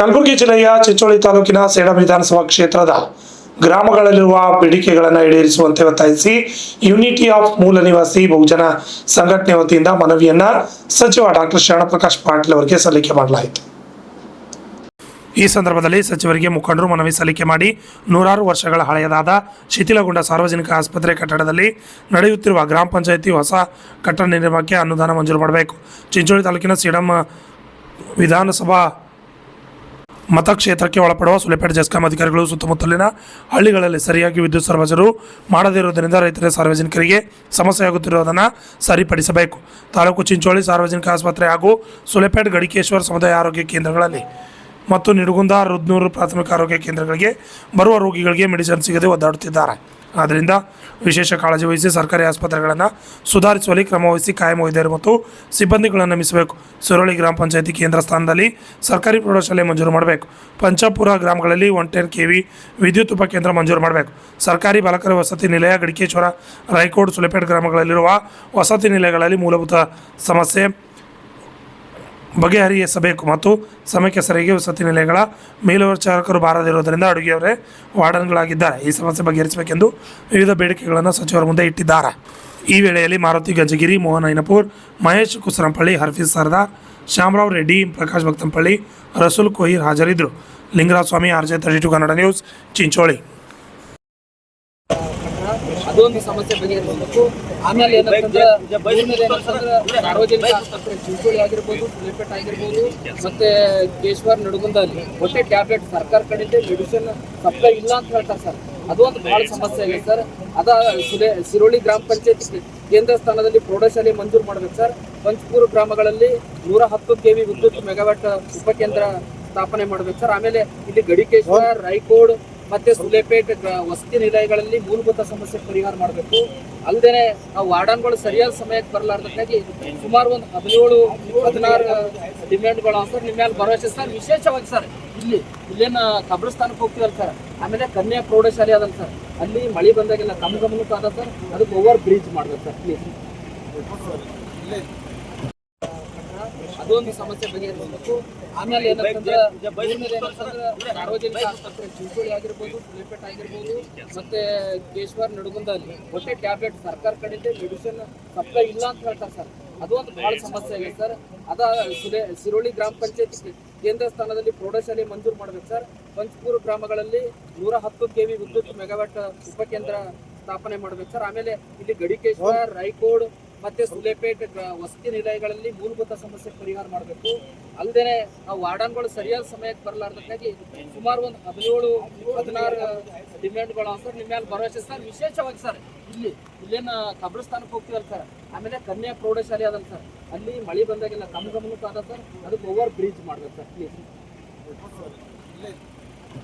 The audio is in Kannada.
ಕಲಬುರಗಿ ಜಿಲ್ಲೆಯ ಚಿಂಚೋಳಿ ತಾಲೂಕಿನ ಸೇಡಂ ವಿಧಾನಸಭಾ ಕ್ಷೇತ್ರದ ಗ್ರಾಮಗಳಲ್ಲಿರುವ ಬೇಡಿಕೆಗಳನ್ನು ಈಡೇರಿಸುವಂತೆ ಒತ್ತಾಯಿಸಿ ಯೂನಿಟಿ ಆಫ್ ಮೂಲ ನಿವಾಸಿ ಬಹುಜನ ಸಂಘಟನೆ ವತಿಯಿಂದ ಮನವಿಯನ್ನ ಸಚಿವ ಡಾಕ್ಟರ್ ಶರಣಪ್ರಕಾಶ್ ಪಾಟೀಲ್ ಅವರಿಗೆ ಸಲ್ಲಿಕೆ ಮಾಡಲಾಯಿತು. ಈ ಸಂದರ್ಭದಲ್ಲಿ ಸಚಿವರಿಗೆ ಮುಖಂಡರು ಮನವಿ ಸಲ್ಲಿಕೆ ಮಾಡಿ ನೂರಾರು ವರ್ಷಗಳ ಹಳೆಯದಾದ ಶಿಥಿಲಗೊಂಡ ಸಾರ್ವಜನಿಕ ಆಸ್ಪತ್ರೆ ಕಟ್ಟಡದಲ್ಲಿ ನಡೆಯುತ್ತಿರುವ ಗ್ರಾಮ ಪಂಚಾಯಿತಿ ಹೊಸ ಕಟ್ಟಡ ನಿರ್ಮಾಣಕ್ಕೆ ಅನುದಾನ ಮಂಜೂರು ಮಾಡಬೇಕು. ಚಿಂಚೋಳಿ ತಾಲೂಕಿನ ಸೇಡಂ ವಿಧಾನಸಭಾ ಮತಕ್ಷೇತ್ರಕ್ಕೆ ಒಳಪಡುವ ಸುಲೇಪೇಟೆ ಜೆಸ್ಕಾಂ ಅಧಿಕಾರಿಗಳು ಸುತ್ತಮುತ್ತಲಿನ ಹಳ್ಳಿಗಳಲ್ಲಿ ಸರಿಯಾಗಿ ವಿದ್ಯುತ್ ಸರಬರಾಜು ಮಾಡದಿರುವುದರಿಂದ ರೈತರ ಸಾರ್ವಜನಿಕರಿಗೆ ಸಮಸ್ಯೆಯಾಗುತ್ತಿರುವುದನ್ನು ಸರಿಪಡಿಸಬೇಕು. ತಾಲೂಕು ಚಿಂಚೋಳಿ ಸಾರ್ವಜನಿಕ ಆಸ್ಪತ್ರೆ ಹಾಗೂ ಸುಲೇಪೇಟೆ ಗಡಿಕೇಶ್ವರ ಸಮುದಾಯ ಆರೋಗ್ಯ ಕೇಂದ್ರಗಳಲ್ಲಿ ಮತ್ತು ನಿಡಗುಂದ ರುದ್ನೂರು ಪ್ರಾಥಮಿಕ ಆರೋಗ್ಯ ಕೇಂದ್ರಗಳಿಗೆ ಬರುವ ರೋಗಿಗಳಿಗೆ ಮೆಡಿಸಿನ್ ಸಿಗದೆ ಒದ್ದಾಡುತ್ತಿದ್ದಾರೆ. ಆದ್ದರಿಂದ ವಿಶೇಷ ಕಾಳಜಿ ವಹಿಸಿ ಸರ್ಕಾರಿ ಆಸ್ಪತ್ರೆಗಳನ್ನು ಸುಧಾರಿಸುವಲ್ಲಿ ಕ್ರಮವಹಿಸಿ ಕಾಯಂ ವೈದ್ಯರು ಮತ್ತು ಸಿಬ್ಬಂದಿಗಳನ್ನು ನೇಮಿಸಬೇಕು. ಸುರಳಿ ಗ್ರಾಮ ಪಂಚಾಯಿತಿ ಕೇಂದ್ರ ಸ್ಥಾನದಲ್ಲಿ ಸರ್ಕಾರಿ ಪ್ರೌಢಶಾಲೆ ಮಂಜೂರು ಮಾಡಬೇಕು. ಪಂಚಾಪುರ ಗ್ರಾಮಗಳಲ್ಲಿ 110 kV ವಿದ್ಯುತ್ ಉಪಕೇಂದ್ರ ಮಂಜೂರು ಮಾಡಬೇಕು. ಸರ್ಕಾರಿ ಬಾಲಕರ ವಸತಿ ನಿಲಯ ಗಡಿಕೇಶ್ವರ, ರಾಯಕೋಡ್, ಸುಲೇಪೇಟೆ ಗ್ರಾಮಗಳಲ್ಲಿರುವ ವಸತಿ ನಿಲಯಗಳಲ್ಲಿ ಮೂಲಭೂತ ಸಮಸ್ಯೆ ಬಗೆಹರಿಸಬೇಕು ಮತ್ತು ಸಮಯಕ್ಕೆ ಸರಿಯಾಗಿ ವಸತಿ ನಿಲಯಗಳ ಮೇಲ್ವಿಚಾರಕರು ಬಾರದಿರುವುದರಿಂದ ಅಡುಗೆಯವರೇ ವಾರ್ಡನ್ಗಳಾಗಿದ್ದಾರೆ. ಈ ಸಮಸ್ಯೆ ಬಗೆಹರಿಸಬೇಕೆಂದು ವಿವಿಧ ಬೇಡಿಕೆಗಳನ್ನು ಸಚಿವರ ಮುಂದೆ ಇಟ್ಟಿದ್ದಾರೆ. ಈ ವೇಳೆಯಲ್ಲಿ ಮಾರುತಿ ಗಂಜಗಿರಿ, ಮೋಹನ್ ಐನಪುರ್, ಮಹೇಶ್ ಕುಸರಂಪಳ್ಳಿ, ಹರ್ಫೀಸ್ ಸರ್ದಾರ್, ಶ್ಯಾಮರಾವ್ ರೆಡ್ಡಿ, ಪ್ರಕಾಶ್ ಭಕ್ತಂಪಳ್ಳಿ, ರಸೂಲ್ ಕೊಹೀರ್ ಹಾಜರಿದ್ದರು. ಲಿಂಗರಾಜ ಸ್ವಾಮಿ, RJ32 ಕನ್ನಡ ನ್ಯೂಸ್, ಚಿಂಚೋಳಿ. ಅದೊಂದು ಸಮಸ್ಯೆ ಬಗೆಹರಿಸಬೇಕು. ಆಮೇಲೆ ಏನಂತಂದ್ರೆ ಸಾರ್ವಜನಿಕ ಆಸ್ಪತ್ರೆ ಚಿಂಚೋಳಿ ಆಗಿರ್ಬೋದು, ಸುಲೇಪೇಟೆ ಆಗಿರ್ಬೋದು, ಮತ್ತೆ ಕೇಶ್ವರ ನಡಗುಂದಲ್ಲಿ ಹೊಟ್ಟೆ ಟ್ಯಾಬ್ಲೆಟ್ ಸರ್ಕಾರ ಕಡೆಯಿಂದ ಮೆಡಿಸಿನ್ ಸಪ್ಲೈ ಇಲ್ಲ ಅಂತ ಹೇಳ್ತಾರೆ ಸರ್. ಅದೊಂದು ಬಹಳ ಸಮಸ್ಯೆ ಆಗಿದೆ ಸರ್. ಸಿರೋಳಿ ಗ್ರಾಮ ಪಂಚಾಯತಿ ಕೇಂದ್ರ ಸ್ಥಾನದಲ್ಲಿ ಪ್ರೌಢಶಾಲೆ ಮಂಜೂರು ಮಾಡ್ಬೇಕು ಸರ್. ಪಂಚಪುರ ಗ್ರಾಮಗಳಲ್ಲಿ 110 kV ವಿದ್ಯುತ್ ಮೆಗಾವ್ಯಾಟ್ ಉಪಕೇಂದ್ರ ಸ್ಥಾಪನೆ ಮಾಡ್ಬೇಕು ಸರ್. ಆಮೇಲೆ ಇಲ್ಲಿ ಗಡಿಕೇಶ್ವರ, ರಾಯಕೋಡ್ ಮತ್ತೆ ಸುಲೇಪೇಟೆ ವಸತಿ ನಿಲಯಗಳಲ್ಲಿ ಮೂಲಭೂತ ಸಮಸ್ಯೆ ಪರಿಹಾರ ಮಾಡಬೇಕು. ಅಲ್ಲದೆ ನಾವು ವಾರ್ಡನ್ಗಳು ಸರಿಯಾದ ಸಮಯಕ್ಕೆ ಬರಲಾರ್ದಕ್ಕಾಗಿ ಸುಮಾರು ಒಂದು 17-16 ಡಿಮ್ಯಾಂಡ್ಗಳು ಸರ್. ನಿಮ್ಮ ಮೇಲೆ ಭರವಸೆ ಸರ್. ವಿಶೇಷವಾಗಿ ಸರ್ ಇಲ್ಲೇನು ಕಬ್ರಸ್ಥಾನಕ್ಕೆ ಹೋಗ್ತೀವಲ್ಲ ಸರ್, ಆಮೇಲೆ ಕನ್ಯಾ ಪ್ರೌಢಶಾಲೆ ಅದಲ್ಲ ಸರ್, ಅಲ್ಲಿ ಮಳೆ ಬಂದಾಗೆಲ್ಲ ಗಮನಕ್ಕೂ ಅದ ಸರ್, ಅದಕ್ಕೆ ಓವರ್ ಬ್ರಿಡ್ಜ್ ಮಾಡ್ಬೇಕು ಸರ್ ಪ್ಲೀಸ್. ಅದೊಂದು ಸಮಸ್ಯೆ ಬಗೆಹರಿಸಬೇಕು. ಆಮೇಲೆ ಏನಂತಂದ್ರೆ ಸಾರ್ವಜನಿಕ ಆಸ್ಪತ್ರೆ ಚಿಂಚೋಳಿ ಆಗಿರ್ಬೋದು, ಸುಲೇಪೇಟೆ ಆಗಿರ್ಬೋದು, ಮತ್ತೆ ಕೇಶ್ವರ ನಡಗುಂದಲ್ಲಿ ಹೊಟ್ಟೆ ಟ್ಯಾಬ್ಲೆಟ್ ಸರ್ಕಾರ ಕಡೆಯಿಂದ ಮೆಡಿಸಿನ್ ಸಪ್ಲೈ ಇಲ್ಲ ಅಂತ ಹೇಳ್ತಾರೆ ಸರ್. ಅದೊಂದು ಬಹಳ ಸಮಸ್ಯೆ ಆಗಿದೆ ಸರ್. ಸಿರೋಳಿ ಗ್ರಾಮ ಪಂಚಾಯತಿ ಕೇಂದ್ರ ಸ್ಥಾನದಲ್ಲಿ ಪ್ರೌಢಶಾಲೆ ಮಂಜೂರು ಮಾಡ್ಬೇಕು ಸರ್. ಪಂಚಪುರ ಗ್ರಾಮಗಳಲ್ಲಿ 110 kV ವಿದ್ಯುತ್ ಮೆಗಾವ್ಯಾಟ್ ಉಪಕೇಂದ್ರ ಸ್ಥಾಪನೆ ಮಾಡ್ಬೇಕು ಸರ್. ಆಮೇಲೆ ಇಲ್ಲಿ ಗಡಿಕೇಶ್ವರ, ರಾಯಕೋಡ್ ಮತ್ತೆ ಸುಲೇಪೇಟೆ ವಸತಿ ನಿಲಯಗಳಲ್ಲಿ ಮೂಲಭೂತ ಸಮಸ್ಯೆ ಪರಿಹಾರ ಮಾಡಬೇಕು. ಅಲ್ಲದೆ ನಾವು ವಾರ್ಡನ್ಗಳು ಸರಿಯಾದ ಸಮಯಕ್ಕೆ ಬರಲಾರ್ದಕ್ಕಾಗಿ ಸುಮಾರು ಒಂದು 17-16 ಡಿಮ್ಯಾಂಡ್ಗಳು ಸರ್. ನಿಮ್ಮ ಮೇಲೆ ಭರವಸೆ ಸರ್. ವಿಶೇಷವಾಗಿ ಸರ್ ಇಲ್ಲೇನು ಕಬ್ರಸ್ಥಾನಕ್ಕೆ ಹೋಗ್ತೀವಲ್ಲ ಸರ್, ಆಮೇಲೆ ಕನ್ಯಾ ಪ್ರೌಢಶಾಲೆ ಅದಲ್ಲ ಸರ್, ಅಲ್ಲಿ ಮಳೆ ಬಂದಾಗೆಲ್ಲ ಗಮನಕ್ಕೂ ಅದ ಸರ್, ಅದಕ್ಕೆ ಓವರ್ ಬ್ರಿಡ್ಜ್ ಮಾಡ್ಬೇಕು ಸರ್ ಪ್ಲೀಸ್.